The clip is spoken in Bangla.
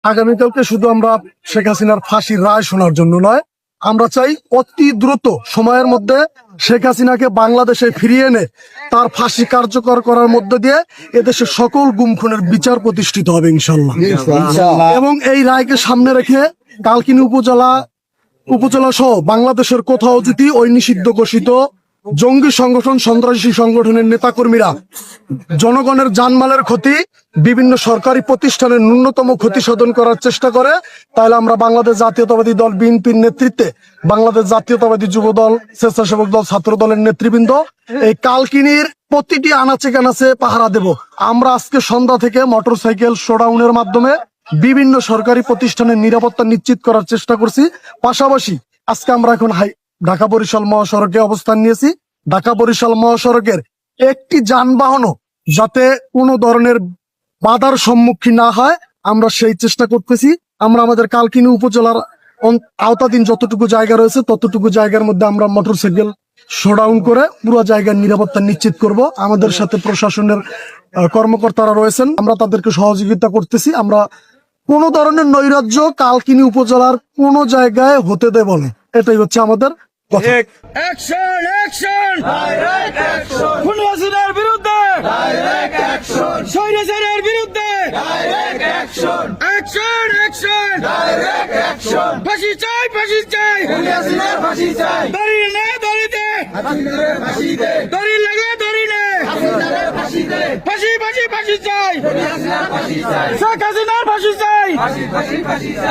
আগামীকালকে শুধু আমরা শেখ হাসিনার ফাঁসির রায় শোনার জন্য নয়, আমরা চাই অতি দ্রুত সময়ের মধ্যে শেখ হাসিনাকে বাংলাদেশে ফিরিয়ে এনে তার ফাঁসি কার্যকর করার মধ্য দিয়ে এদেশে সকল গুম খুনের বিচার প্রতিষ্ঠিত হবে ইনশাল্লাহ। এবং এই রায়কে সামনে রেখে কালকিনি উপজেলা সহ বাংলাদেশের কোথাও যদি ওই নিষিদ্ধ ঘোষিত জঙ্গি সংগঠন, সন্ত্রাসী সংগঠনের নেতাকর্মীরা জনগণের জানমালের ক্ষতি, বিভিন্ন সরকারি প্রতিষ্ঠানের ন্যূনতম ক্ষতি সাধন করার চেষ্টা করে, তাহলে আমরা বাংলাদেশ জাতীয়তাবাদী দল বিএনপির নেতৃত্বে বাংলাদেশ জাতীয়তাবাদী যুব দল, স্বেচ্ছাসেবক দল, ছাত্র দলের নেতৃবৃন্দ এই কালকিনির প্রতিটি আনাচে কানাচে পাহারা দেব। আমরা আজকে সন্ধ্যা থেকে মোটরসাইকেল শোডাউনের মাধ্যমে বিভিন্ন সরকারি প্রতিষ্ঠানের নিরাপত্তা নিশ্চিত করার চেষ্টা করছি। পাশাপাশি আজকে আমরা এখন ঢাকা বরিশাল মহাসড়কে অবস্থান নিয়েছি। ঢাকা বরিশাল মহাসড়কের একটি যানবাহনও যাতে কোনো ধরনের বাধার সম্মুখীন না হয়, আমরা সেই চেষ্টা করতেছি। আমরা আমাদের কালকিনি উপজেলার আওতাধীন যতটুকু জায়গা রয়েছে ততটুকু জায়গার মধ্যে আমরা মোটরসাইকেল শোডাউন করে পুরো জায়গার নিরাপত্তা নিশ্চিত করব। আমাদের সাথে প্রশাসনের কর্মকর্তারা রয়েছেন, আমরা তাদেরকে সহযোগিতা করতেছি। আমরা কোনো ধরনের নৈরাজ্য কালকিনি উপজেলার কোনো জায়গায় হতে দেব না, এটাই হচ্ছে আমাদের কথা। অ্যাকশন অ্যাকশন ডাইরেক্ট অ্যাকশন খুনি হাসিনার বিরুদ্ধে ডাইরেক্ট অ্যাকশন স্বৈরাচারের বিরুদ্ধে direct action action action direct action ফাঁসি চাই খুনি হাসিনার ফাঁসি চাই দড়ি নে দড়ি দে হাসিনার ফাঁসি দে দড়ি লাগে দড়ি নে হাসিনার ফাঁসি দে ফাঁসি চাই খুনি হাসিনার ফাঁসি চাই শেখ হাসিনার ফাঁসি চাই ফাঁসি চাই